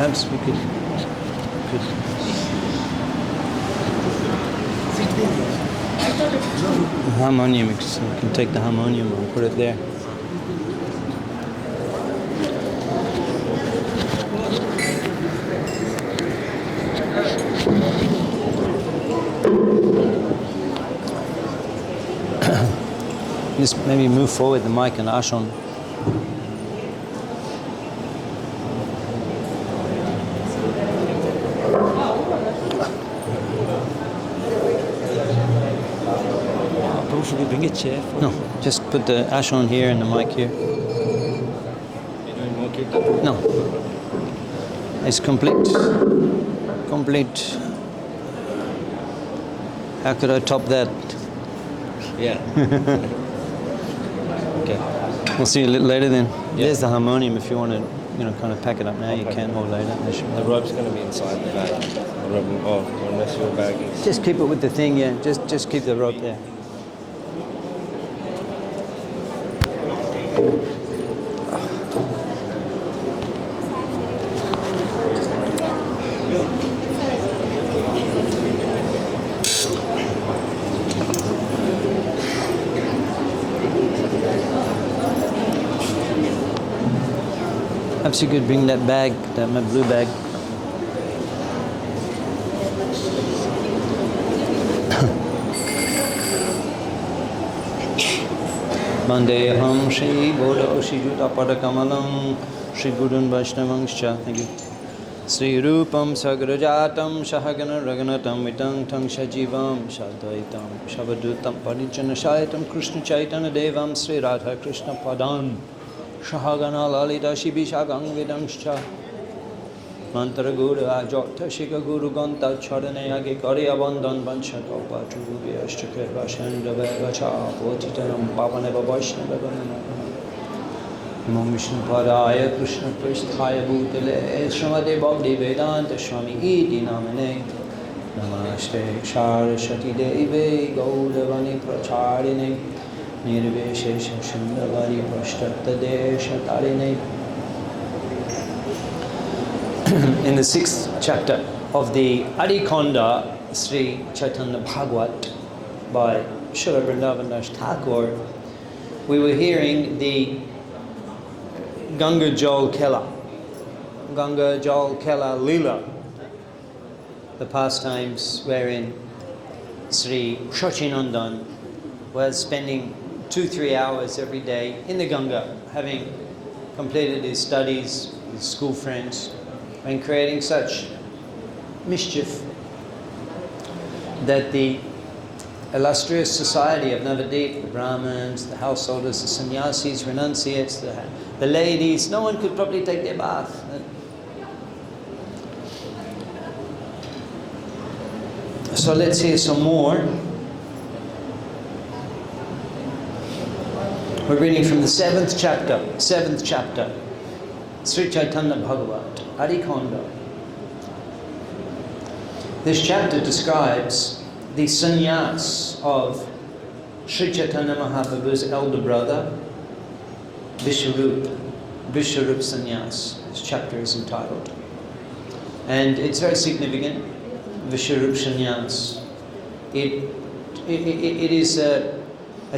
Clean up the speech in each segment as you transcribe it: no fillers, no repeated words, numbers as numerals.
Perhaps we could harmonium, we can take the harmonium and put it there. Just maybe move forward the mic and Ashon. Should we bring a chair? No, just put the Ashon here and the mic here. You're doing more kirtan? No. It's complete. Complete. How could I top that? Yeah. Okay. We'll see you a little later then. Yeah. There's the harmonium if you want to, kind of pack it up now. You can, or later. The rope's going to be inside the bag. The rope, unless your bag is... Just keep it with the thing, yeah. Just keep the rope there. Perhaps you could bring that bag, my blue bag. Vandeham Shri Bodho Shri Juta Padakamalam Shri Gurun Vaishnavangscha. Thank you. Sri Rupam Sagrajatam Shahagana Raganatam Vitang Tang Shajivam Shadvaitam Shavadutam Parijana Shaitam Krishna Chaitanya Devam Sri Radha Krishna Padam Shahagana Lalita Shibishagang Vidangscha Mantra Guru Ajota Shika Guru Ganta Charane Agi Karya Bandhan Vanchakopa Churubhi Ashtakir Vashanda Vacha Potitanam Pavaneva Vaishnava Namo Vishnu Padaya Krishna Pristhaya Bhutale Srimate Bhakti Vedanta Swami Iti Namane Namaste Saraswati Deve Gaudavani Pracharine Nirveshesha Shandavari Prashtatta Desha Tarine. In the 6th chapter of the Adikonda Sri Chaitanya Bhagavat by Srila Vrindavan Das Thakur, we were hearing the Ganga Jal Kela Leela, the pastimes wherein Sri Shachinandan was spending 2-3 hours every day in the Ganga, having completed his studies, his school friends, and creating such mischief that the illustrious society of Navadip, the Brahmins, the householders, the sannyasis, renunciates, the ladies, no one could probably take their bath. So let's hear some more. We're reading from the 7th chapter, Sri Chaitanya Bhagavat, Adikonda. This chapter describes the sannyas of Sri Chaitanya Mahaprabhu's elder brother, Vishwarup Sannyas. This chapter is entitled. And it's very significant, Vishwarup Sannyas. It is a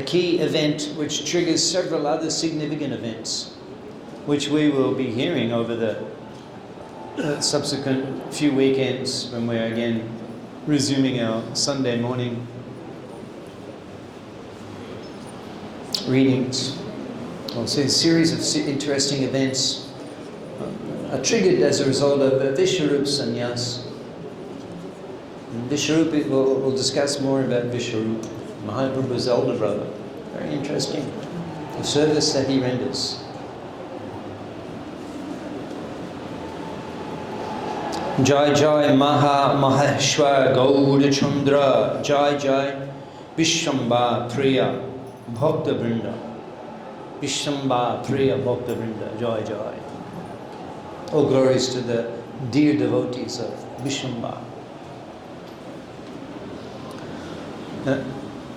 key event which triggers several other significant events, which we will be hearing over the subsequent few weekends when we're again resuming our Sunday morning readings. We'll see a series of interesting events are triggered as a result of Vishwarup Sannyas. And Vishwarup, we'll discuss more about Vishwarup, Mahaprabhu's elder brother. Very interesting, the service that he renders. Jai Jai Maheshwar Gauda Chandra, Jai Jai Vishamba Priya Bhakta Vrinda, Vishamba Priya Bhakta Vrinda, Jai Jai. All glories to the dear devotees of Vishamba.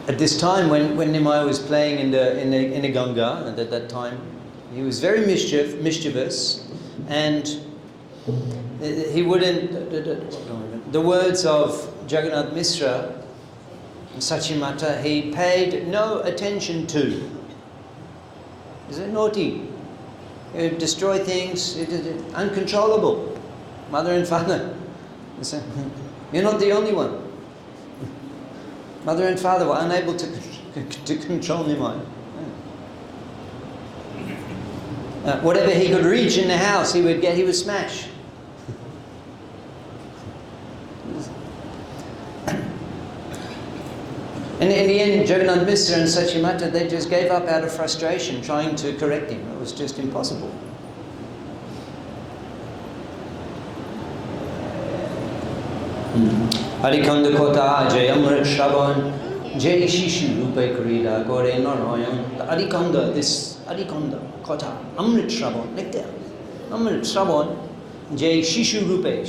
At this time, when Nimai was playing in the Ganga, and at that time, he was very mischievous, and He wouldn't, the words of Jagannath Mishra, Sachimata, he paid no attention to. Is it naughty? He would destroy things, uncontrollable. Mother and father. You're not the only one. Mother and father were unable to control Nimai. Whatever he could reach in the house, he would smash. And in the end, Jagannath Mishra and Sachimata, they just gave up out of frustration trying to correct him. It was just impossible. Harikanda Kota, Jay Amrit Shravan, Jay Shishu Rupe Krida, Gore Narayan. Harikanda, this Harikanda Kota, Amrit Shravan, like that. Amrit Shravan, Jay Shishu Rupe,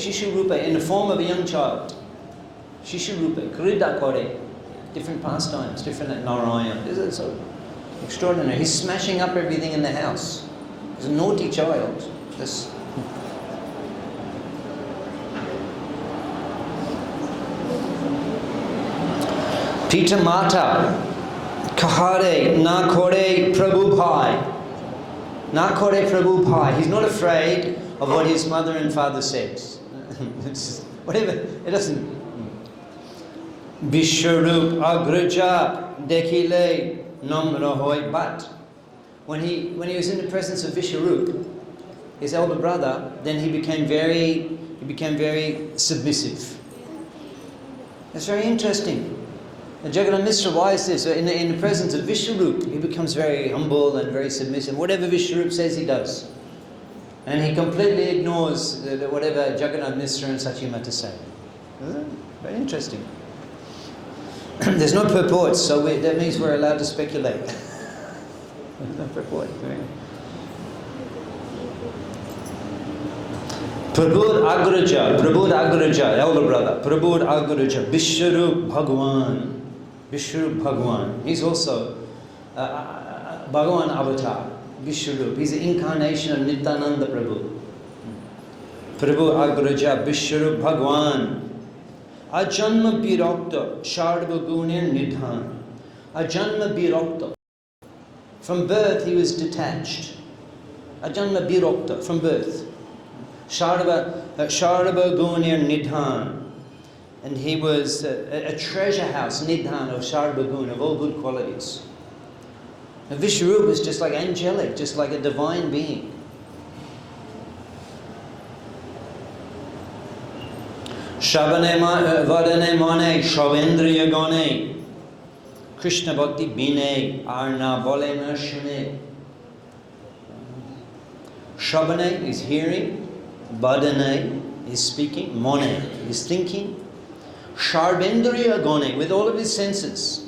in the form of a young child. Shishu Rupe, Krida Kore. Different pastimes, different Narayan. This is so extraordinary. He's smashing up everything in the house. He's a naughty child. This. Pita Mata, Kahare, Na Kore Prabhu Bhai. Na Kore Prabhu Bhai. He's not afraid of what his mother and father says. Whatever, it doesn't. Vishwarup Agraja Dekhile Namra Hoy. But when he was in the presence of Vishwarup, his elder brother, then he became very submissive. It's very interesting. And Jagannath Mishra, why is this? In the presence of Vishwarup, he becomes very humble and very submissive. Whatever Vishwarup says, he does. And he completely ignores whatever Jagannath Mishra and Sachimata say. Very interesting. There's no purports, so that means we're allowed to speculate. There's no purport. Prabhu Agraja, elder brother. Prabhu Agraja, Vishwarup Bhagwan. He's also Bhagwan Avatar, Vishwarup. He's the incarnation of Nityananda Prabhu. Prabhu Agraja, Vishwarup Bhagwan. Ajanma Birakta, Shardva Gunya Nidhan. Ajanma Birakta. From birth he was detached. Ajanma Birakta, from birth. Shardva Gunya Nidhan. And he was a treasure house, Nidhan, of Shardva Guna, of all good qualities. Now, Vishwarup is just like angelic, just like a divine being. Shabane Vadane Mane, Shavendriya Gane, Krishna Bhakti Bine, Arna Bolena Shune. Shabane is hearing, Vadane is speaking, Mone is thinking, Sharvendriya Gane, with all of his senses.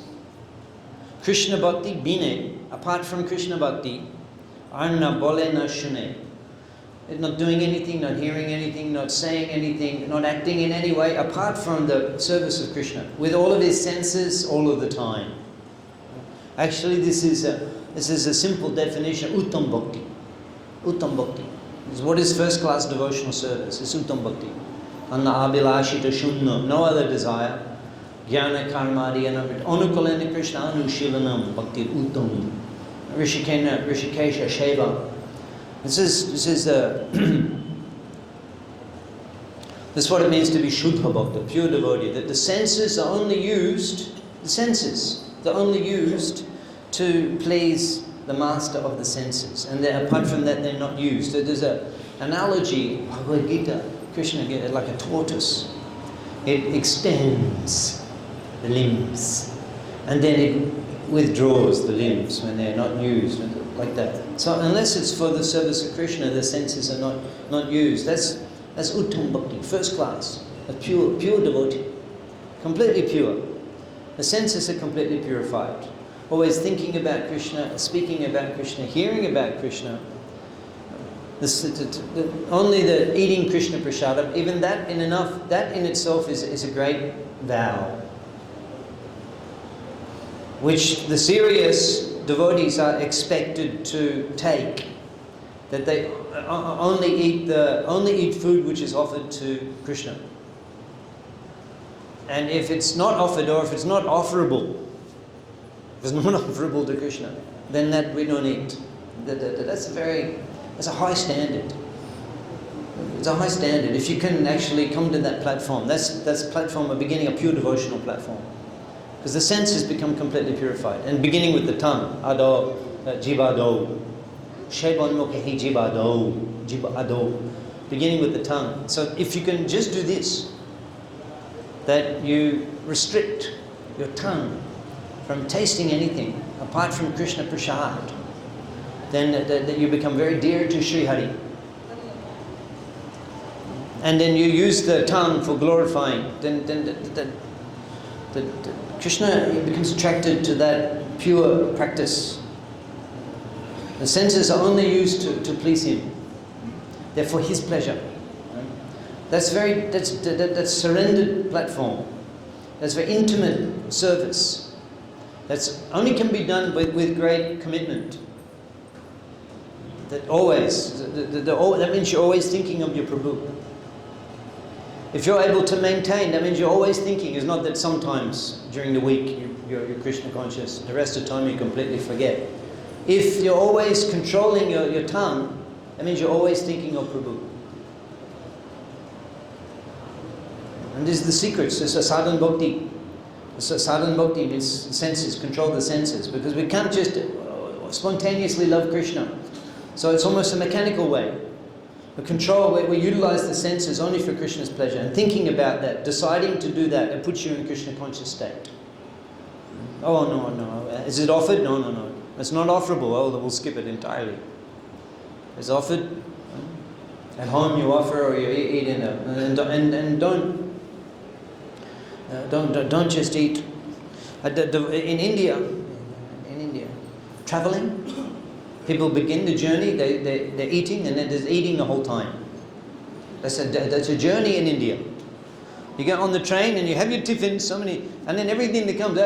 Krishna Bhakti Bine, apart from Krishna Bhakti, Arna Bolena Shune. Not doing anything, not hearing anything, not saying anything, not acting in any way apart from the service of Krishna, with all of his senses all of the time. Actually, this is a simple definition, Uttam Bhakti. Uttam Bhakti. What is first class devotional service? It's Uttam Bhakti. Anna Abhilashita Shunna, no other desire. Jnana Karmadi Anukulena Krishna Anushilanam Bhakti Uttam. Rishikesha Sheva. This is what it means to be Shuddha Bhakta, pure devotee. That the senses are only used, to please the master of the senses. And apart from that, they're not used. There's an analogy, Bhagavad Gita, Krishna gave it like a tortoise. It extends the limbs. And then it withdraws the limbs when they're not used. Like that. So unless it's for the service of Krishna, the senses are not used. That's Uttam Bhakti, first class, a pure devotee, completely pure. The senses are completely purified. Always thinking about Krishna, speaking about Krishna, hearing about Krishna. Only the eating Krishna prasadam, even that in itself is a great vow, which the serious devotees are expected to take that they only eat food which is offered to Krishna. And if it's not offered, or if it's not offerable, if it's not offerable to Krishna, then that we don't eat. That's a high standard. It's a high standard. If you can actually come to that platform, that's platform of beginning a pure devotional platform. Because the senses become completely purified. And beginning with the tongue, ado, jibado, shebon mokehi jibado, beginning with the tongue. So if you can just do this, that you restrict your tongue from tasting anything apart from Krishna Prasad, then that you become very dear to Sri Hari. And then you use the tongue for glorifying, then Krishna becomes attracted to that pure practice. The senses are only used to please him. They're for his pleasure. That's surrendered platform. That's very intimate service. That's only can be done with great commitment. That always, that means you're always thinking of your Prabhu. If you're able to maintain, that means you're always thinking. It's not that sometimes during the week you're Krishna conscious, the rest of the time you completely forget. If you're always controlling your tongue, that means you're always thinking of Prabhu. And this is the secrets. It's a sadhana bhakti. Sadhana bhakti means senses, control the senses. Because we can't just spontaneously love Krishna. So it's almost a mechanical way. The control, we utilize the senses only for Krishna's pleasure. And thinking about that, deciding to do that, it puts you in Krishna conscious state. Oh, no. Is it offered? No. It's not offerable. Oh, we'll skip it entirely. It's offered. At home you offer, or you eat in a... And don't just eat. In India, traveling, people begin the journey, they're eating, and then there's eating the whole time. That's a journey in India. You get on the train and you have your tiffin, so many, and then everything that comes,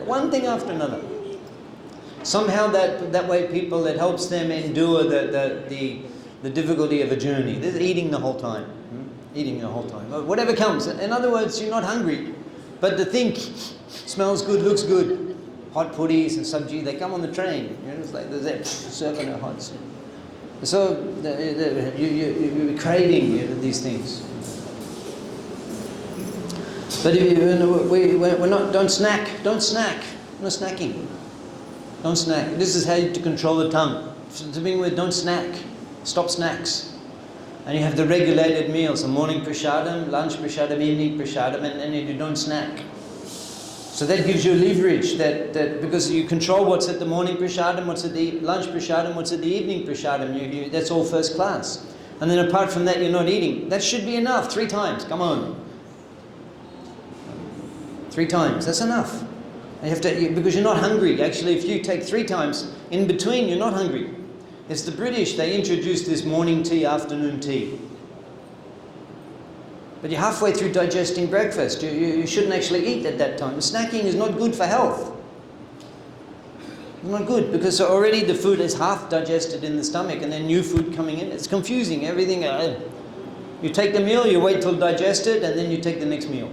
one thing after another. Somehow that way people, it helps them endure the difficulty of a journey. They're eating the whole time. Eating the whole time. Whatever comes. In other words, you're not hungry, but the thing smells good, looks good. Hot puris and sabji, they come on the train. You know, it's like there's that serving it hot. So you're craving these things. But we're not. Don't snack. No snacking. Don't snack. This is how to control the tongue. To begin with, don't snack. Stop snacks. And you have the regulated meals, a morning prasadam, lunch prasadam, evening prasadam, and you don't snack. So that gives you leverage, that because you control what's at the morning prasadam, what's at the lunch prasadam, what's at the evening prasadam, that's all first class. And then apart from that, you're not eating. That should be enough, 3 times, come on. 3 times, that's enough. And you have to, because you're not hungry. Actually, if you take 3 times, in between, you're not hungry. It's the British, they introduced this morning tea, afternoon tea. But you're halfway through digesting breakfast. You shouldn't actually eat at that time. Snacking is not good for health. It's not good because already the food is half digested in the stomach and then new food coming in. It's confusing, everything. You take the meal, you wait till digested, and then you take the next meal.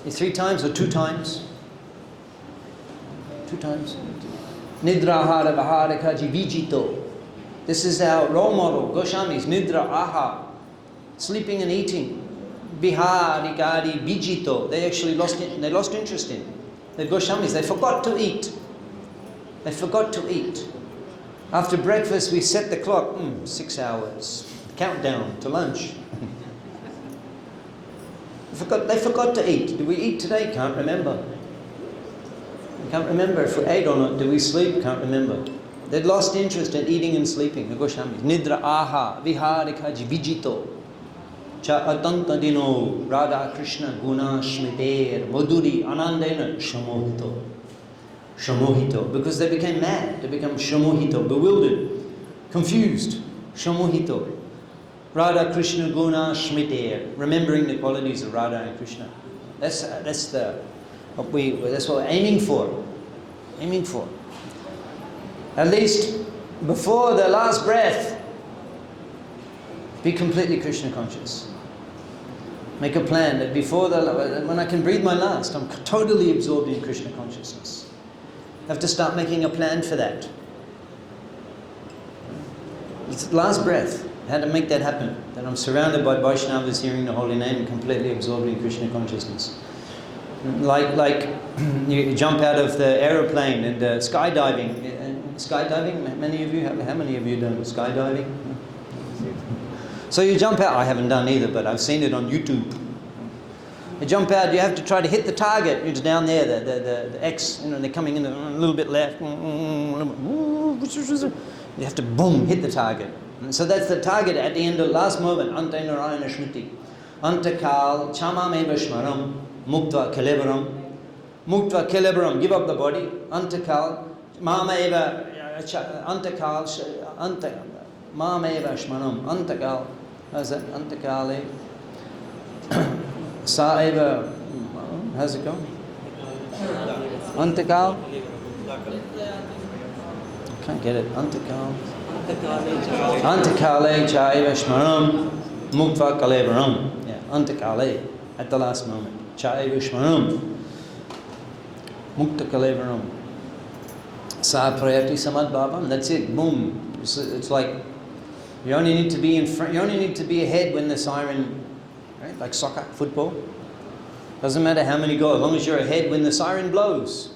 3 times or 2 times. 2 times. Nidra ahara vahara kaji vijito. This is our role model, Goswamis, Nidra aha. Sleeping and eating. Bihari gadi vijito. They actually lost interest in. The Goswamis, they forgot to eat. They forgot to eat. After breakfast, we set the clock. 6 hours. Countdown to lunch. They forgot to eat. Did we eat today? Can't remember. Can't remember if we ate or not. Did we sleep? Can't remember. They'd lost interest in eating and sleeping. The Goswamis. Nidra aha viharikaji vijito. Cha atanta dino Radha Krishna guna shmiter madhuri anandena shamohito. Shamohito. Because they became mad. They became shamohito. Bewildered. Confused. Shamohito. Radha Krishna guna shmiter. Remembering the qualities of Radha and Krishna. That's what we're aiming for. Aiming for. At least before the last breath, be completely Krishna conscious. Make a plan that when I can breathe my last, I'm totally absorbed in Krishna consciousness. I have to start making a plan for that. It's the last breath. How to make that happen? That I'm surrounded by Vaishnavas hearing the holy name and completely absorbed in Krishna consciousness. Like you jump out of the aeroplane and skydiving. Skydiving, many of you, how many of you done skydiving? So you jump out, I haven't done either, but I've seen it on YouTube. You jump out, you have to try to hit the target. It's down there, the X, they're coming in a little bit left. You have to boom, hit the target. And so that's the target at the end of the last moment. Ante Narayana Shmriti. Ante Kal, Chamam Eva Shmaram, Muktva Kelevaram. Muktva Kelevaram, give up the body. Ante Kal, Mama Eva, Ante Kal, Ante, Mama Eva Shmaram, Ante Kal. How's that? Ante Kali. Sa Eva, how's it going? Ante Kal? Can't get it. Antakal. Antakale Chaiva Shmaram Muktva Kalevaram. Yeah, Antakale. At the last moment. Chaiva Shmaram Mukta Kalevaram. Sa Prayati Samad Bhavam. That's it. Boom. It's like you only need to be in front. You only need to be ahead when the siren, right? Like soccer, football. Doesn't matter how many go, as long as you're ahead when the siren blows.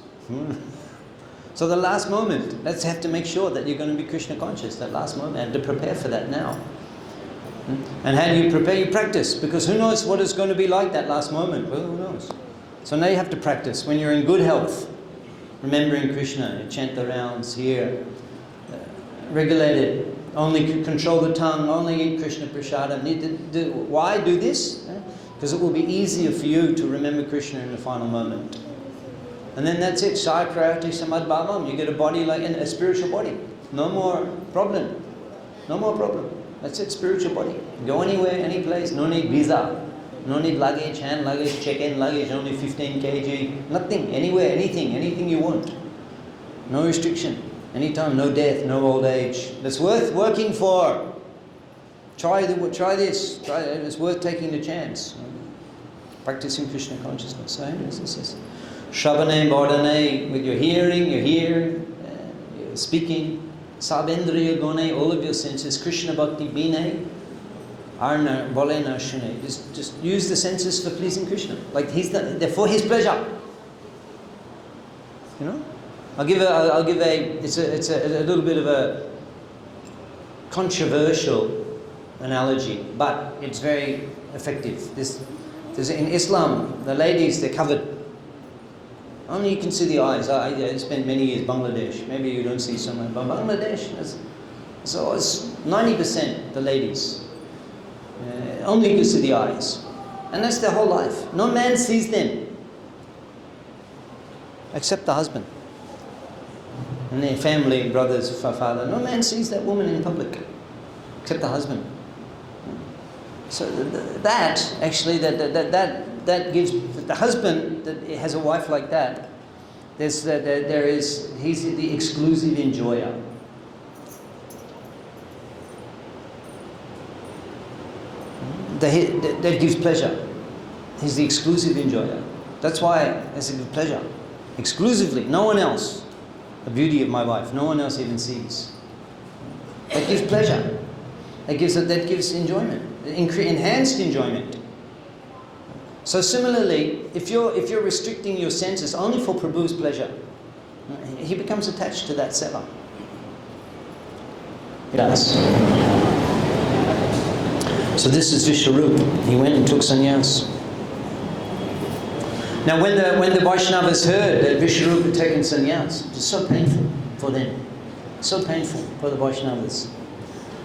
So the last moment, let's have to make sure that you're going to be Krishna conscious, that last moment, and to prepare for that now. And how do you prepare? You practice, because who knows what it's going to be like that last moment? Well, who knows? So now you have to practice. When you're in good health, remembering Krishna, you chant the rounds here, regulate it, only control the tongue, only eat Krishna prasadam. Why do this? Because it will be easier for you to remember Krishna in the final moment. And then that's it. Sai Prayati Samad Bhavam. You get a body like a spiritual body. No more problem. No more problem. That's it, spiritual body. Go anywhere, any place. No need visa. No need luggage, hand luggage, check-in luggage, only 15 kg. Nothing. Anywhere, anything you want. No restriction. Anytime, no death, no old age. That's worth working for. Try this. It's worth taking the chance. Practicing Krishna consciousness. This is Shabane, Bodhane, with your hearing, your speaking, Sabendriya Gone, all of your senses, Krishna Bhakti Bine, Arna, Bolena Shune. Just use the senses for pleasing Krishna. Like they're for his pleasure. You know? I'll give it's a little bit of a controversial analogy, but it's very effective. There's in Islam, the ladies, they're covered. Only you can see the eyes. I spent many years in Bangladesh. Maybe you don't see so much. But Bangladesh, so it's 90% the ladies. Only you can see the eyes. And that's their whole life. No man sees them. Except the husband. And their family, brothers, father. No man sees that woman in public. Except the husband. So that gives the husband that has a wife like that. He's the exclusive enjoyer. That gives pleasure. He's the exclusive enjoyer. That's why it's a pleasure. Exclusively, no one else. The beauty of my wife, no one else even sees. That gives pleasure. That gives enjoyment, enhanced enjoyment. So similarly, if you're restricting your senses only for Prabhu's pleasure, he becomes attached to that seva. Yes. So this is Vishwarup. He went and took sannyas. Now when the Vaishnavas heard that Vishwarup had taken sannyas, it was so painful for them. So painful for the Vaishnavas.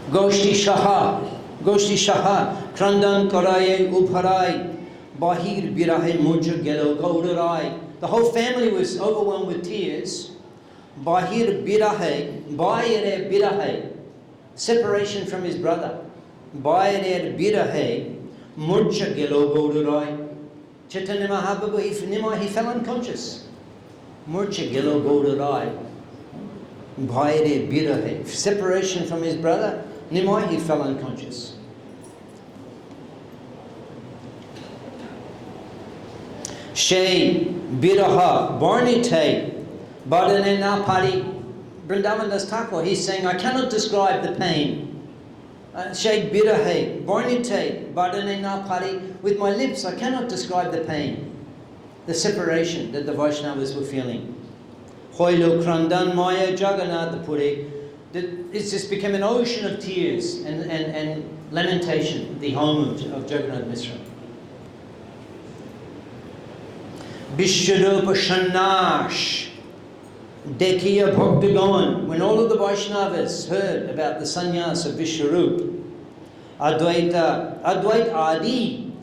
Goshti Shaha, Krandan Karaye Upharai, Bahir Birahe Mujja Gelo Gaudarai. The whole family was overwhelmed with tears. Bahir Birahe, separation from his brother. Bahir Birahe Mujja Gelo Gaudarai. Chaitanya Mahaprabhu, he fell unconscious. Murcha Gelo Gaudarai. Bhaire birahe. Separation from his brother, Nimai, he fell unconscious. Shay biraha barnite badane na pari. Vrindavan Das Thakur, he's saying, I cannot describe the pain. Shay birahe barnite badane na pari. With my lips, I cannot describe the pain, the separation that the Vaishnavas were feeling. Hoilo krandan maya jagannath puri. It's just become an ocean of tears and lamentation, the home of Jagannath Mishra. Vishwarupa Shannash Dekhiya Bhaktagon. When all of the Vaishnavas heard about the sannyas of Vishwarup, Advait Adi,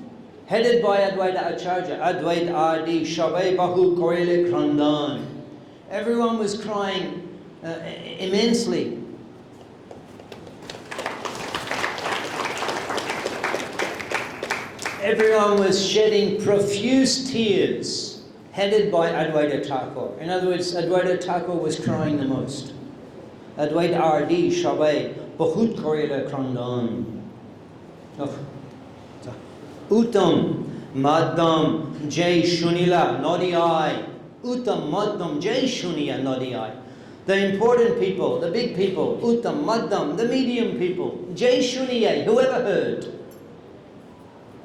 headed by Advaita Acharya, Advait Adi, Shabai Bahu Koile Krandan. Everyone was crying immensely. Everyone was shedding profuse tears, headed by Advaita Thakur. In other words, Advaita Thakur was crying the most. Advaita Ardi Shabai Bahut Korila Krandan. Uttam Madam Jai Shunila Nodi Ai. Uttam Madam Jai Shuniya Nodi Ai. The important people, the big people, Uttam Madam, the medium people, Jai Shuniya, whoever heard.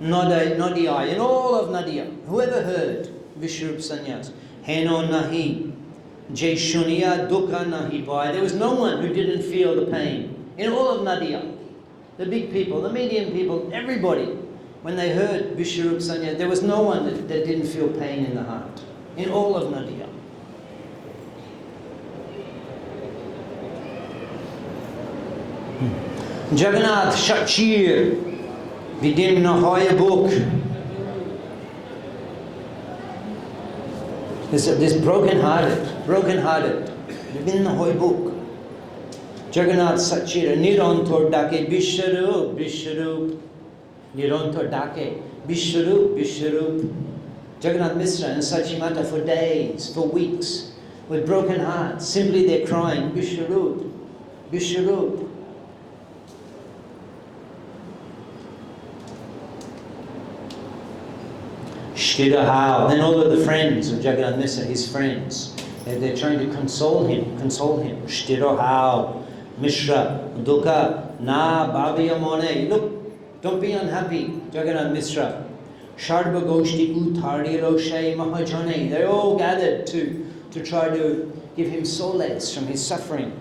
Nodiyai, in all of Nadia, whoever heard Vishwarup Sannyas, Heno Nahi, Jai Shuniya Dukha Nahi Bhai. There was no one who didn't feel the pain. In all of Nadia, the big people, the medium people, everybody, when they heard Vishwarup Sannyas, there was no one that didn't feel pain in the heart. In all of Nadia. Jagannath Shachir Vidimna Hoya book. This broken-hearted, Vidimna Hoya book. Jagannath Sachira Nirantor Dake Vishwarup, Nirantor Dake Vishwarup. Jagannath Mishra and Sachimata for days, for weeks, with broken hearts. Simply they're crying, Vishwarup, Vishwarup. Shkidahao. Then all of the friends of Jagannath Mishra, his friends, they're trying to console him. Shkidahao, Mishra, Dukha, Na, Bhaviyamone. Look, don't be unhappy, Jagannath Mishra. Shardva Goshti Uthariro Shai Mahajane. They're all gathered to try to give him solace from his suffering.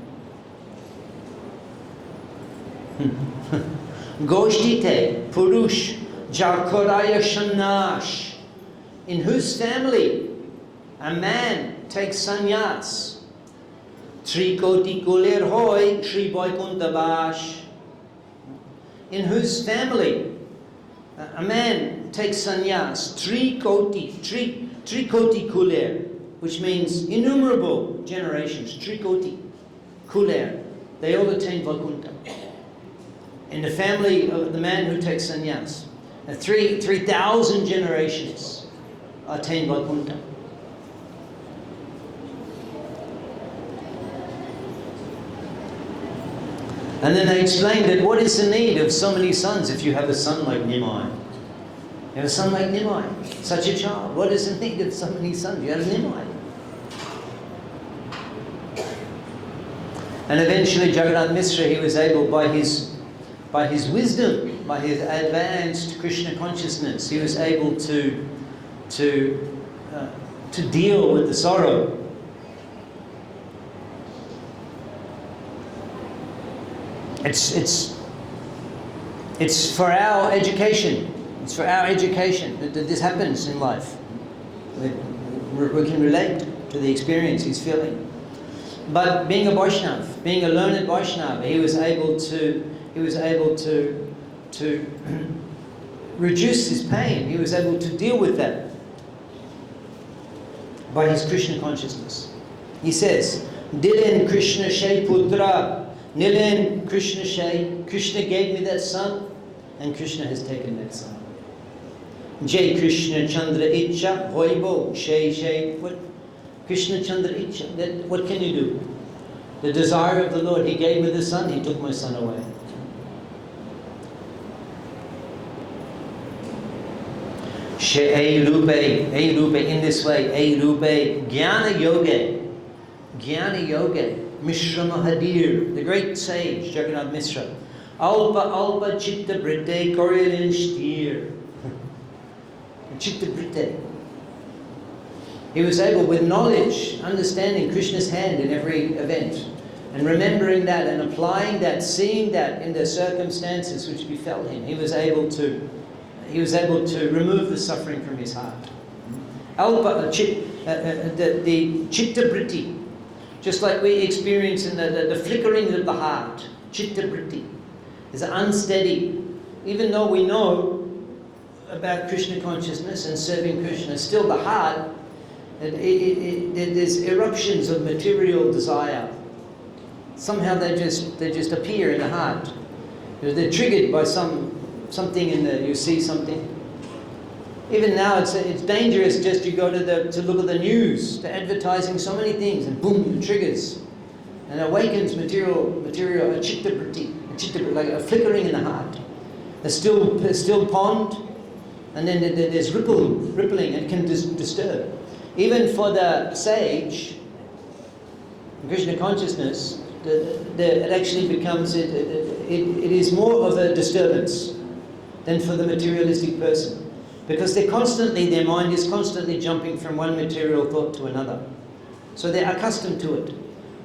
Goshtite Purush Jakaraya Shanash. In whose family a man takes sannyas. Trikoti Kulir Hoy Shri Vaikuntavash. In whose family a man takes sannyas. Trikoti Kulir, which means innumerable generations. Trikoti Kulir. They all attain Vaikuntha. In the family of the man who takes sannyas, 3,000 generations attain Vaikuntha. And then they explained that what is the need of so many sons if you have a son like Nimai? You have a son like Nimai, such a child. What is the need of so many sons? You have Nimai. And eventually Jagannath Mishra, he was able, by his wisdom, by his advanced Krishna consciousness, he was able to deal with the sorrow. It's for our education. It's for our education that this happens in life. We can relate to the experience he's feeling. But being a Vaishnav, being a learned Vaishnava, he was able to reduce his pain. He was able to deal with that by his Krishna consciousness. He says, Dilen Krishna Shay Putra, Nilen Krishna Shay, Krishna gave me that son, and Krishna has taken that son. Jai Krishna Chandra Icha, Hoibo, Shay Shay, what? Krishna Chandra Icha, what can you do? The desire of the Lord, He gave me the son, He took my son away. She rupe, in this way, rupe, jnana yoga, Mishra Mahadir, the great sage, Jagannath Mishra. Alpa chitta britte korelin stier. Chitta britte. He was able, with knowledge, understanding Krishna's hand in every event, and remembering that and applying that, seeing that in the circumstances which befell him, he was able to remove the suffering from his heart. The chitta britti, just like we experience in the flickering of the heart, chitta britti, is unsteady. Even though we know about Krishna consciousness and serving Krishna, still the heart, there's eruptions of material desire. Somehow they just appear in the heart. They're triggered by something in the, you see something. Even now it's dangerous just to go to look at the news, to advertising so many things, and boom, it triggers. And awakens material, a chitta vritti, like a flickering in the heart. A still pond, and then there's rippling, and can disturb. Even for the sage, Krishna consciousness, it actually becomes, it is more of a disturbance than for the materialistic person. Because their mind is constantly jumping from one material thought to another. So they're accustomed to it.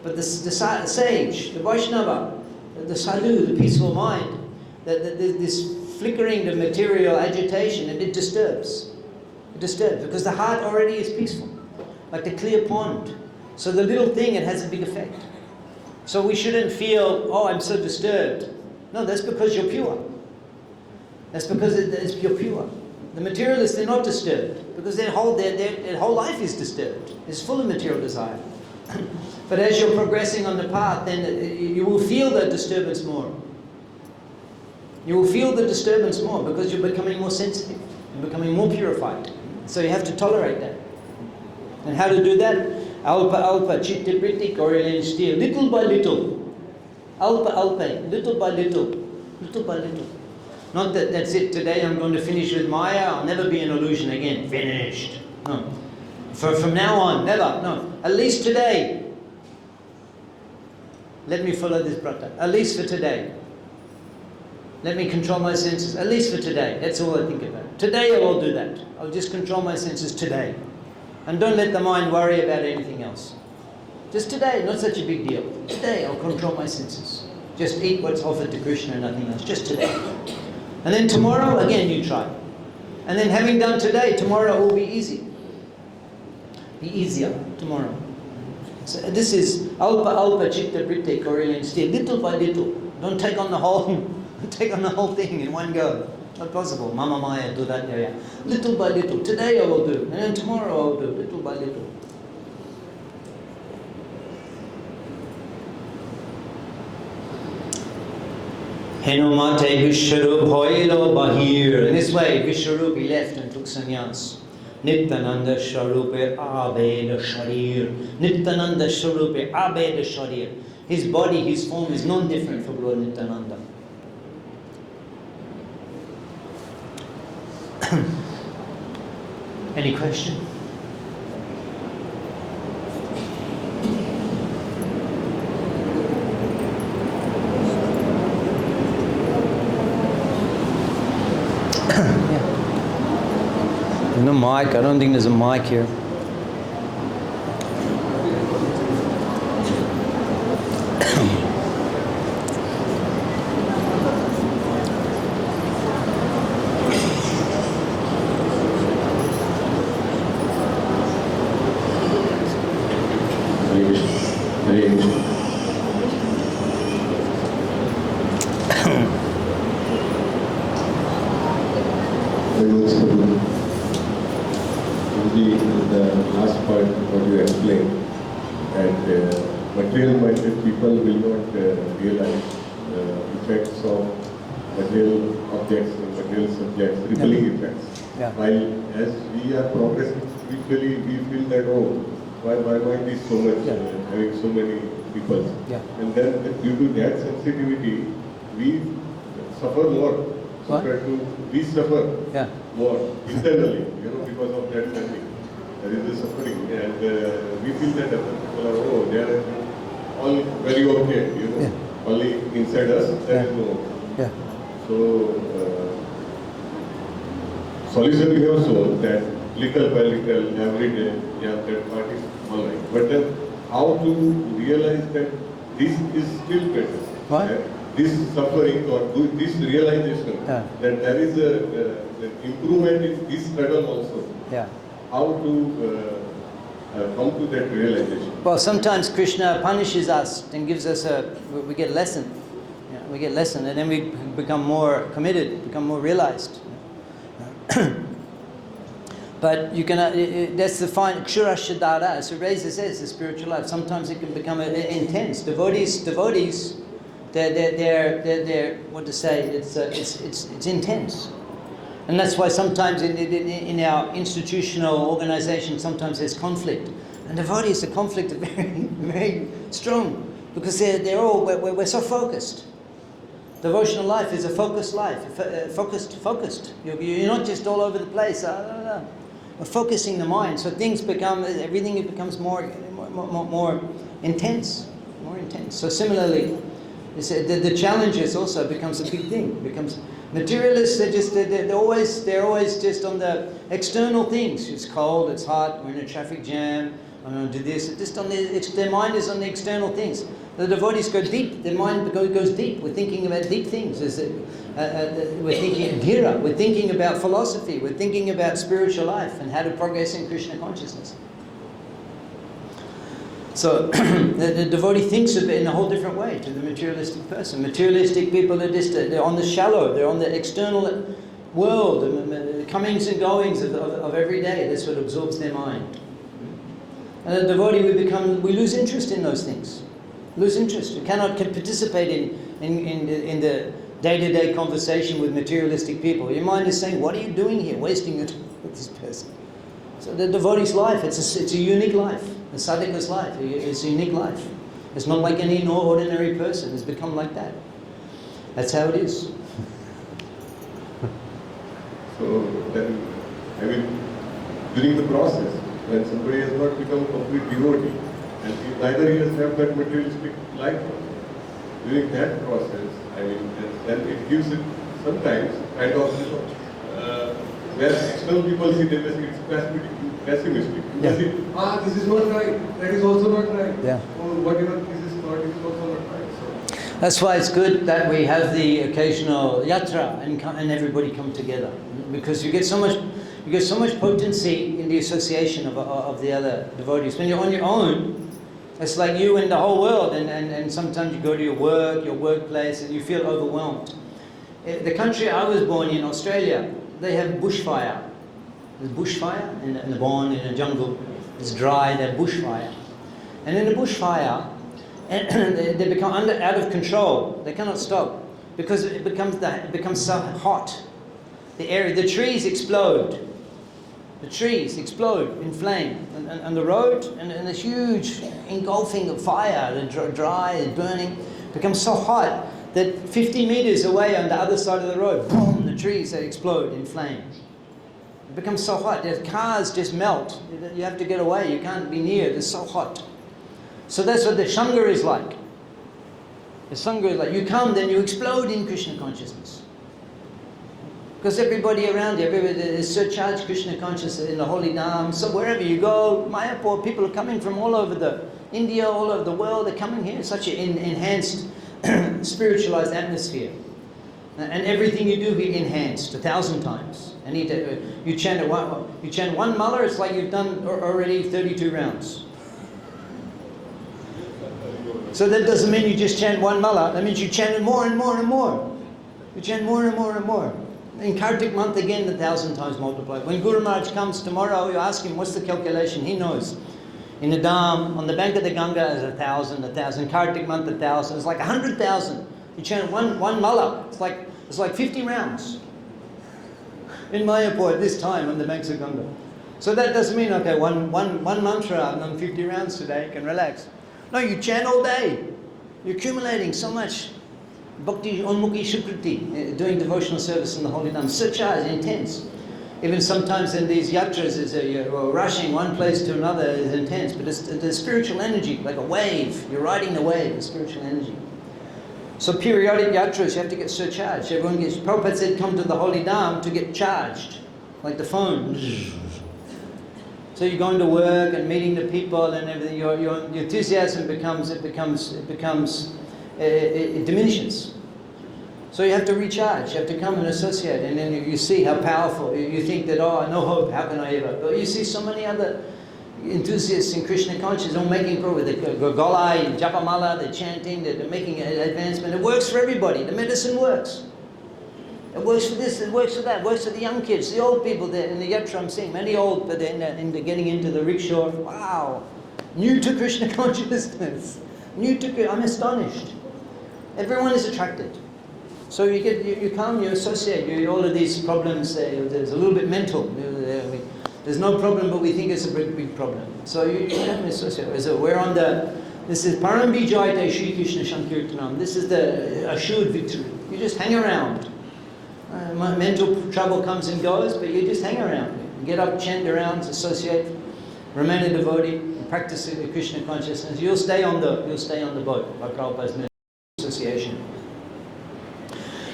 But the sage, the Vaishnava, the sadhu, the peaceful mind, this flickering, the material agitation, and it disturbs. It disturbs because the heart already is peaceful, like the clear pond. So the little thing, it has a big effect. So we shouldn't feel, oh, I'm so disturbed. No, that's because you're pure. That's because you're pure. The materialists, they're not disturbed because their whole life is disturbed. It's full of material desire. But as you're progressing on the path, then you will feel that disturbance more. You will feel the disturbance more because you're becoming more sensitive. You're becoming more purified. So you have to tolerate that. And how to do that? Alpa, chitta vritti, korelin stier. Little by little. Alpa, little by little. Little by little. Not that's it, today I'm going to finish with Maya, I'll never be an illusion again. Finished. No. From now on, never. No. At least today. Let me follow this brata. At least for today. Let me control my senses. At least for today. That's all I think about. Today I will do that. I'll just control my senses today. And don't let the mind worry about anything else. Just today, not such a big deal. Today I'll control my senses. Just eat what's offered to Krishna and nothing else. Just today. And then tomorrow, again, you try. And then having done today, tomorrow will be easy. Be easier tomorrow. So this is alpa chitta vritti korelin stier. Little by little. Don't take on the whole thing in one go. Not possible. Mama Maya, do that area. Little by little. Today I will do. And then tomorrow I will do. Little by little. Henumate Vishwarup Hoilo Bahir. In this way, Vishwarup, he left and took sannyas. Nityananda Sharupe Abeda Sharir. Nityananda Sharupe Abeda Sharir. His body, his form is non-different from Lord Nityananda. Any question? No mic. I don't think there's a mic here. The last part what you explained, that material-minded people will not realize the effects of material objects and material subjects, rippling effects. Yeah. While as we are progressing spiritually, we feel that, oh, why mind is so much, having so many people. Yeah. And then due to that sensitivity, we suffer more What? compared to, we suffer Yeah. more internally, because of that learning. There is a suffering, and we feel that other people are, they are all very okay, Yeah. Only inside us, there is no. Yeah. So, solution we have shown that little by little, every day, that part is all right. But then, how to realize that this is still better? What? This suffering or this realization Yeah. that there is an improvement in this struggle also. Yeah. How to come to that realization? Well, sometimes Krishna punishes us and gives us we get a lesson. Yeah, we get a lesson, and then we become more committed, become more realized. But you can, that's the fine, Kshura Shadara, so Reza says, the spiritual life, sometimes it can become intense. Devotees, they're what to say, it's intense. And that's why sometimes in our institutional organization, sometimes there's conflict. And devotees, the conflict is very, very strong, because we're so focused. Devotional life is a focused life, focused. You're not just all over the place. We're focusing the mind, so everything becomes more intense, more intense. So similarly, the challenges also becomes a big thing. Becomes materialists. They're always just on the external things. It's cold, it's hot, we're in a traffic jam. I'm going to do this. Their mind is on the external things. The devotees go deep. Their mind goes deep. We're thinking about deep things. We're thinking dhira. We're thinking about philosophy. We're thinking about spiritual life and how to progress in Krishna consciousness. So the devotee thinks of it in a whole different way to the materialistic person. Materialistic people are they're on the shallow. They're on the external world, the comings and goings of every day. That's what absorbs their mind. And the devotee, we lose interest in those things. Lose interest. We cannot participate in the day-to-day conversation with materialistic people. Your mind is saying, what are you doing here? Wasting your time with this person. So the devotee's life, it's a unique life. The sadhaka's life, it's a unique life. It's not like any ordinary person. It's become like that. That's how it is. So then, during the process, when somebody has not become a complete devotee, and neither he has have that materialistic life, during that process, then it gives it sometimes kind of, where external people see them as it's pessimistic. Yeah. They say, this is not right, that is also not right. Yeah. Or whatever this is thought is also not right. So, That's why it's good that we have the occasional yatra and everybody come together, because you get so much potency in the association of the other devotees. When you're on your own, it's like you and the whole world, and sometimes you go to your workplace, and you feel overwhelmed. The country I was born in, Australia, they have bushfire. There's bushfire, and they're born in a jungle. It's dry, they're bushfire. And in the bushfire, they become out of control. They cannot stop, because it becomes so hot. The trees explode. The trees explode in flame, and the road, and this huge engulfing of fire, the dry, burning, becomes so hot that 50 meters away on the other side of the road, boom, the trees that explode in flame. It becomes so hot, the cars just melt. You have to get away, you can't be near, it's so hot. So that's what the Sangha is like. The Sangha is like, you come, then you explode in Krishna consciousness. Because everybody around you, everybody is surcharged Krishna consciousness in the holy Dham. So wherever you go, Mayapur, people are coming from all over India, all over the world. They're coming here. It's such an enhanced, spiritualized atmosphere. And everything you do here enhanced 1,000 times. And you chant one mala, it's like you've done already 32 rounds. So that doesn't mean you just chant one mala. That means you chant it more and more and more. You chant more and more and more. In Kartik month again, 1,000 times multiplied. When Guru Maharaj comes tomorrow, you ask him, what's the calculation? He knows. In the Dham, on the bank of the Ganga is 1,000. Kartik month 1,000. It's like 100,000. You chant one mala. It's like 50 rounds. In Mayapur at this time on the banks of Ganga. So that doesn't mean, okay, one mantra, I've done 50 rounds today, you can relax. No, you chant all day. You're accumulating so much bhakti, onmukhi shukriti, doing devotional service in the holy Dham. Surcharge, intense. Even sometimes in these yatras, you're rushing one place to another, is intense, but it's the spiritual energy, like a wave. You're riding the wave, the spiritual energy. So periodic yatras, you have to get surcharged. Everyone gets, Prabhupada said, come to the holy Dham to get charged, like the phone. So you're going to work and meeting the people and everything. Your enthusiasm it diminishes. So you have to recharge. You have to come and associate, and then you see how powerful. You think that, oh, no hope. How can I ever? But you see so many other enthusiasts in Krishna consciousness all making progress. The Golai, Japamala, they're chanting, they're making advancement. It works for everybody. The medicine works. It works for this, it works for that, it works for the young kids, the old people there in the yatra. I'm seeing many old, but they're getting into the rickshaw. Wow, new to Krishna consciousness, I'm astonished. Everyone is attracted. So you come, you associate, all of these problems. There's a little bit mental. There's no problem, but we think it's a big problem. So you come and associate. So we're on this is Param Vijayate Shri Krishna Sankirtanam. This is the assured victory. You just hang around. Mental trouble comes and goes, but you just hang around. You get up, chant around, associate, remain a devotee, practice the Krishna consciousness. You'll stay on the boat by Prabhupada's association.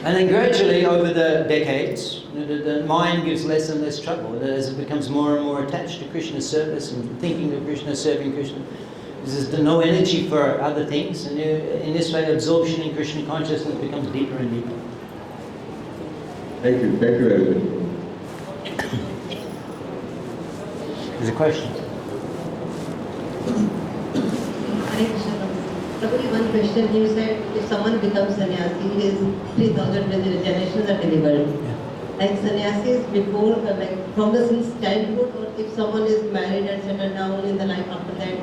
And then gradually, over the decades, the mind gives less and less trouble as it becomes more and more attached to Krishna's service and thinking of Krishna, serving Krishna. There's no energy for other things, and in this way, absorption in Krishna consciousness becomes deeper and deeper. Thank you very much. There's a question. Probably one question, you said if someone becomes sannyasi, his 3,000 generations are delivered. Yeah. Like sannyasis before, like from the since childhood, or if someone is married and settled down in the life after that,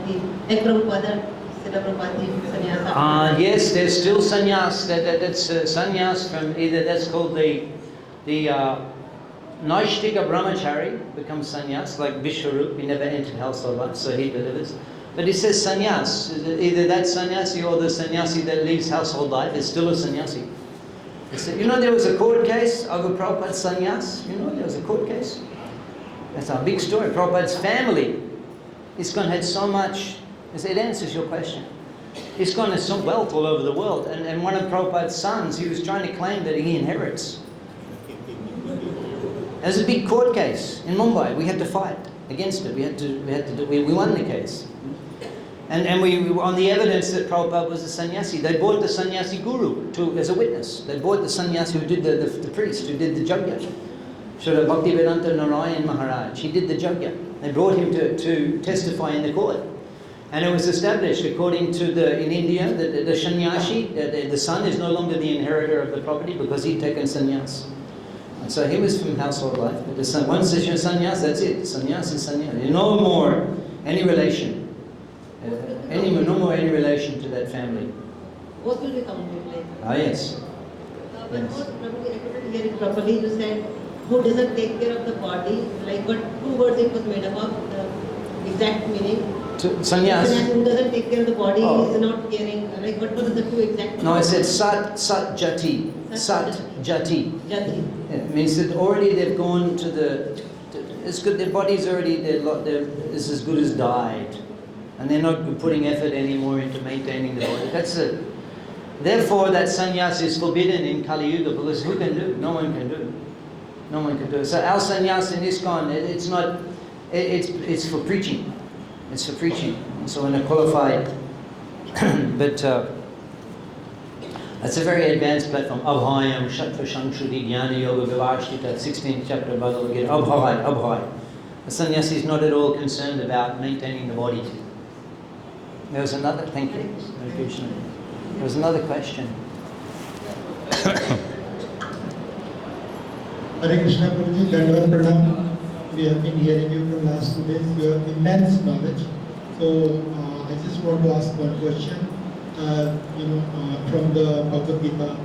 like Prabhupada, sannyasa. Yes, there's still sannyas. That's sannyas from either, that's called the Naishtika Brahmachari becomes sannyas, like Vishwarup. He never entered household life, so he delivers. But he says sannyas. Either that sannyasi or the sannyasi that leaves household life is still a sannyasi. You know, there was a court case over Prabhupada's sannyas. You know, there was a court case. That's a big story. Prabhupada's family. ISKCON had so much. It answers your question. ISKCON has some wealth all over the world. And one of Prabhupada's sons, he was trying to claim that he inherits. There's a big court case in Mumbai. We had to fight against it. We won the case. And we on the evidence that Prabhupada was a sannyasi. They brought the sannyasi guru as a witness. They brought the sannyasi who did the priest who did the yajna. Srila Bhaktivedanta Narayan Maharaj. He did the yajna. They brought him to testify in the court. And it was established according to in India that the sannyasi, the son is no longer the inheritor of the property because he'd taken sannyas. And so he was from household life. But the son, once you're sannyas, that's it. Sannyas is sannyas. No more any relation. No more any relation to that family. What will become like? Ah, yes. But Yes. probably I couldn't hear it properly. You said, who doesn't take care of the body? Like what two words it was made up of? The exact meaning? Sannyas. Who doesn't take care of the body Oh. is not caring. Like what was the two exact? No, I said sat jati. Sat jati. Jati. It means that already they've gone to it's good, their body's already, is as good as died. And they're not putting effort anymore into maintaining the body. Therefore that sannyas is forbidden in Kali Yuga because who can do? No one can do. No one can do it. So our sannyas in ISKCON, it's for preaching. It's for preaching. So in a qualified, but that's a very advanced platform. Abhayam, Shattva Shanshudi, Jnana Yoga Vivashtita, 16th chapter of Bhagavad Gita. Abhay. The sannyasi is not at all concerned about maintaining the body. There was another, thank you. Hare Krishna. There was another question. Hare Krishna Guruji, Dandavat Pranam. We have been hearing you from last 2 days. You have immense knowledge. So I just want to ask one question. From the Bhagavad Gita.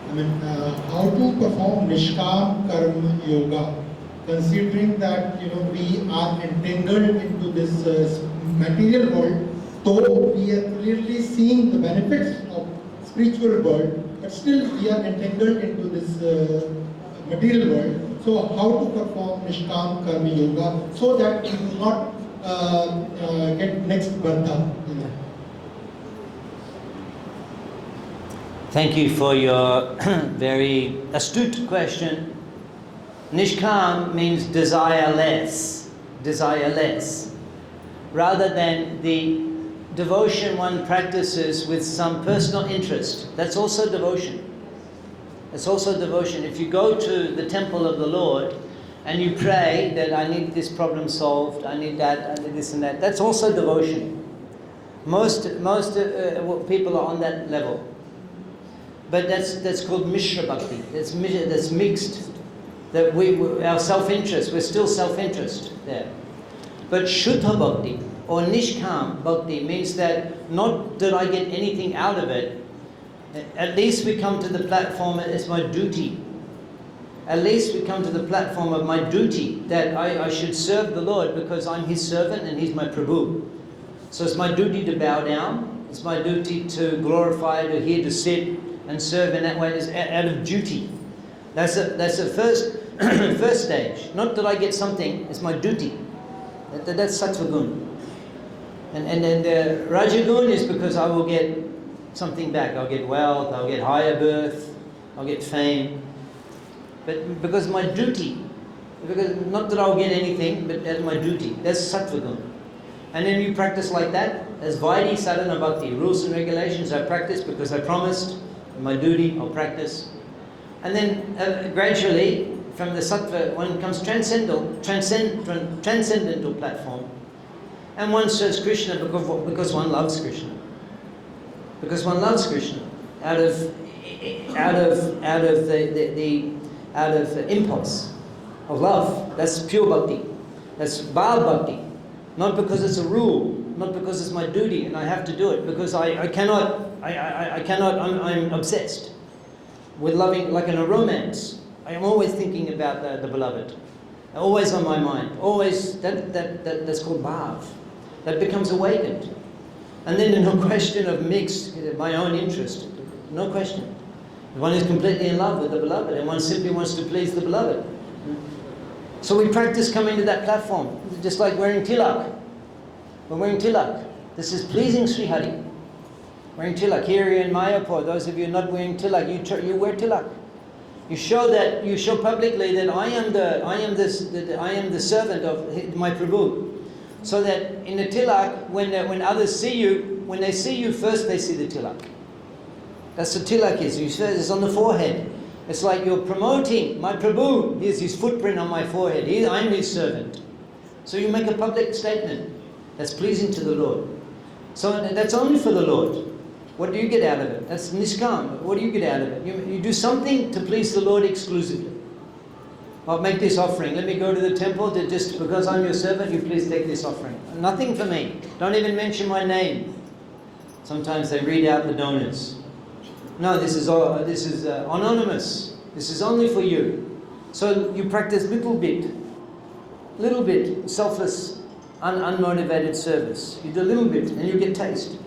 I mean, how to perform Nishkam Karma Yoga, considering that we are entangled into this material world though we are clearly seeing the benefits of spiritual world, but still we are entangled into this material world. So how to perform Nishkam Karma Yoga so that we do not get next birtha? Thank you for your very astute question. Nishkam means desireless, rather than the devotion one practices with some personal interest. That's also devotion. It's also devotion. If you go to the temple of the Lord and you pray that I need this problem solved, I need that, I need this and that, that's also devotion. Most people are on that level. But that's called Mishra Bhakti. That's mixed. That our self-interest, we're still self-interest there. But Shuddha Bhakti or Nishkam Bhakti means that not that I get anything out of it, at least we come to the platform as my duty. At least we come to the platform of my duty, that I should serve the Lord because I'm His servant and He's my Prabhu. So it's my duty to bow down, it's my duty to glorify, to here to sit and serve in that way, is out of duty. That's the first stage. Not that I get something, it's my duty. That's Sattva Gun. And then the Rajagun is because I will get something back. I'll get wealth, I'll get higher birth, I'll get fame. But because my duty, because not that I'll get anything, but that's my duty. That's Sattva Gun. And then you practice like that, as Vaidhi Sadhana Bhakti, rules and regulations. I practice because I promised, my duty, I'll practice. And then gradually, from the Sattva, one comes transcendental platform. And one serves Krishna because one loves Krishna. Because one loves Krishna. Out of the impulse of love. That's pure bhakti. That's bhav bhakti. Not because it's a rule, not because it's my duty and I have to do it, because I'm obsessed with loving, like in a romance. I am always thinking about the beloved, always on my mind, always, that's called bhav. That becomes awakened. And then no question of mixed, my own interest, no question. One is completely in love with the beloved and one simply wants to please the beloved. So we practice coming to that platform, just like wearing tilak. We're wearing tilak. This is pleasing Sri Hari. Wearing tilak. Here in Mayapur, those of you not wearing tilak, you wear tilak. You show publicly that I am the servant of my Prabhu. So that in the tilak, when others see you, when they see you first, they see the tilak. That's what tilak is. It's on the forehead. It's like you're promoting my Prabhu. Here's his footprint on my forehead. I'm his servant. So you make a public statement that's pleasing to the Lord. So that's only for the Lord. What do you get out of it? That's Nishkam. What do you get out of it? You do something to please the Lord exclusively. I'll make this offering. Let me go to the temple to just because I'm your servant, you please take this offering. Nothing for me. Don't even mention my name. Sometimes they read out the donors. No, this is anonymous. This is only for you. So you practice little bit, selfless, unmotivated service. You do a little bit and you get taste.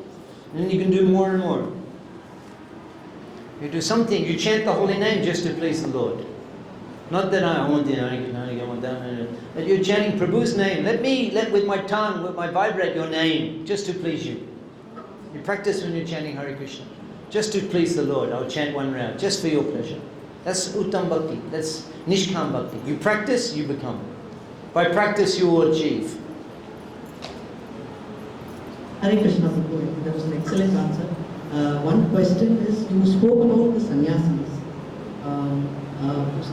And then you can do more and more. You do something, you chant the holy name just to please the Lord. Not that I want that. But you're chanting Prabhu's name. Let with my tongue, with my vibrate your name, just to please you. You practice when you're chanting Hare Krishna. Just to please the Lord, I'll chant one round, just for your pleasure. That's Uttam Bhakti, that's Nishkam Bhakti. You practice, you become. By practice, you will achieve. Hare Krishna, Prabhu. That was an excellent answer. One question is, you spoke about the sannyasis.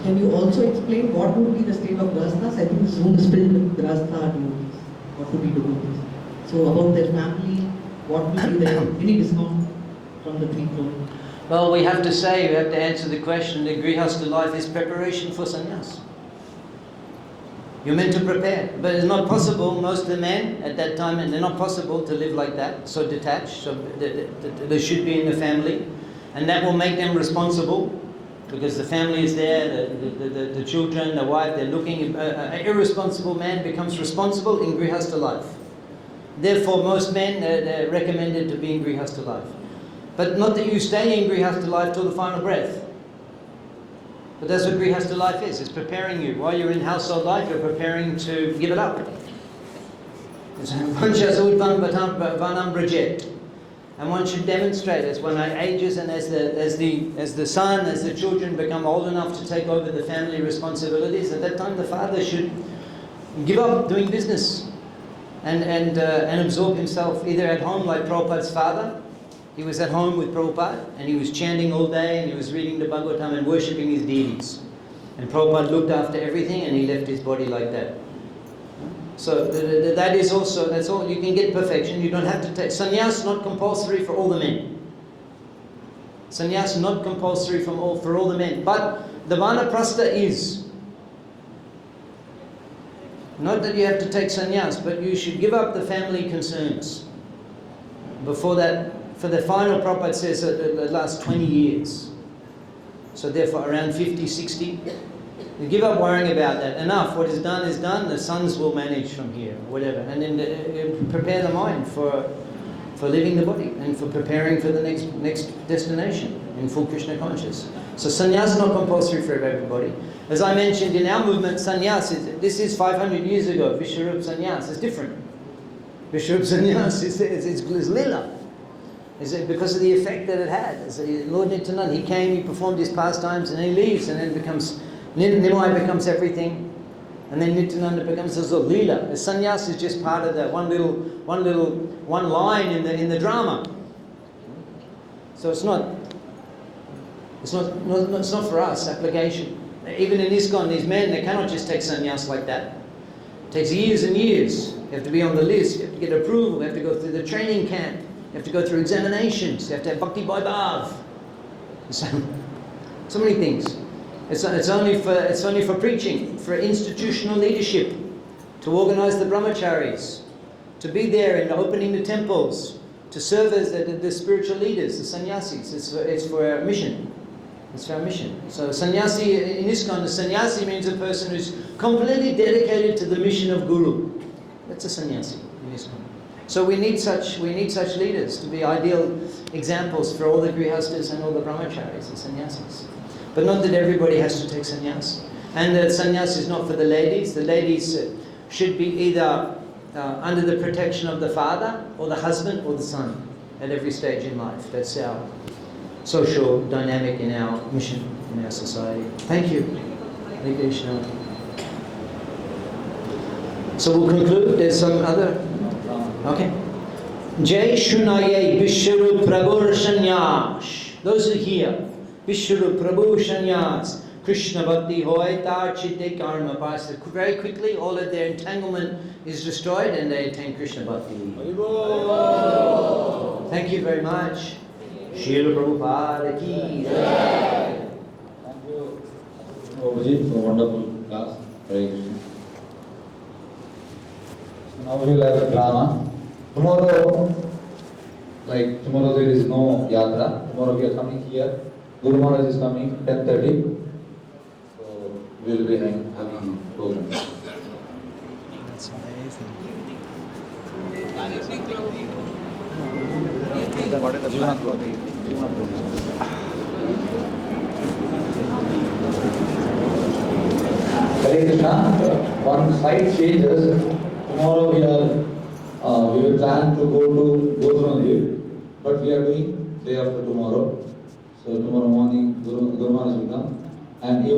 Can you also explain what would be the state of grahasthas? I think this room is filled with grahastha devotees. What would be devotees? So about their family, what would be their, any discount from the 3 crore? Well, we have to answer the question that grihastha life is preparation for sannyas. You're meant to prepare, but it's not possible. Most of the men at that time, and they're not possible to live like that, so detached. So they should be in the family, and that will make them responsible, because the family is there, the children, the wife. They're looking. An irresponsible man becomes responsible in grihastha life. Therefore, most men are recommended to be in Grihastha life. But not that you stay in Grihastha life till the final breath. But that's what Grihastha life is. It's preparing you. While you're in household life, you're preparing to give it up. And one should demonstrate as one ages and as the son, as the children become old enough to take over the family responsibilities, at that time the father should give up doing business and absorb himself either at home like Prabhupada's father. He was at home with Prabhupada and he was chanting all day and he was reading the Bhagavatam and worshipping his deities. And Prabhupada looked after everything and he left his body like that. So that is also, that's all, you can get perfection. You don't have to take, sannyas not compulsory for all the men. Sannyas not compulsory for all the men. But the vanaprastha is. Not that you have to take sannyas, but you should give up the family concerns. Before that, for the final Prabhupada says the last 20 years. So therefore around 50, 60, you give up worrying about that. Enough, what is done, the sons will manage from here, whatever. And then prepare the mind for leaving the body and for preparing for the next destination in full Krishna consciousness. So sannyas is not compulsory for everybody. As I mentioned in our movement, sannyas, this is 500 years ago, Vishwarup sannyas is different. Vishwarup sannyas is lila. Is it because of the effect that it had? Lord Nityananda, he came, he performed his pastimes, and then he leaves, and then becomes Nimai becomes everything, and then Nityananda becomes a Lila. The sannyas is just part of that one line in the drama. So it's not for us application. Even in ISKCON, these men, they cannot just take sannyas like that. It takes years and years. You have to be on the list. You have to get approval. You have to go through the training camp. You have to go through examinations. You have to have bhakti vaibhav. So many things. It's only for preaching, for institutional leadership, to organize the brahmacharis, to be there and opening the temples, to serve as the spiritual leaders, the sannyasis. It's for our mission. It's for our mission. So sannyasi in ISKCON, the sannyasi means a person who's completely dedicated to the mission of Guru. That's a sannyasi in ISKCON. So we need such leaders to be ideal examples for all the grihastas and all the brahmacharis and sannyasis. But not that everybody has to take sannyas. And the sannyas is not for the ladies. The ladies should be either under the protection of the father or the husband or the son at every stage in life. That's our social dynamic in our mission, in our society. Thank you. Hare Krishna. So we'll conclude. There's some other... Okay. Jai Shunaye Vishwarup Prabhu Sanyas. Those who hear. Vishwarup Prabhu Sanyas. Krishna Bhakti Hoy Tar Chitte Karma Pasa. Very quickly, all of their entanglement is destroyed and they attain Krishna Bhakti. Thank you very much. Srila Prabhupada ki jai. Thank you, Prabhuji, for a wonderful class. Hare Krishna. Now we will have a drama. Tomorrow there is no yatra. Tomorrow we are coming here. Guru Maharaj is coming 10:30. So we will be having program. That's amazing. Hare Krishna. One slight changes. Tomorrow we will plan to go to Godhrandir, but we are doing day after tomorrow. So tomorrow morning Guru Maharaj will come, and even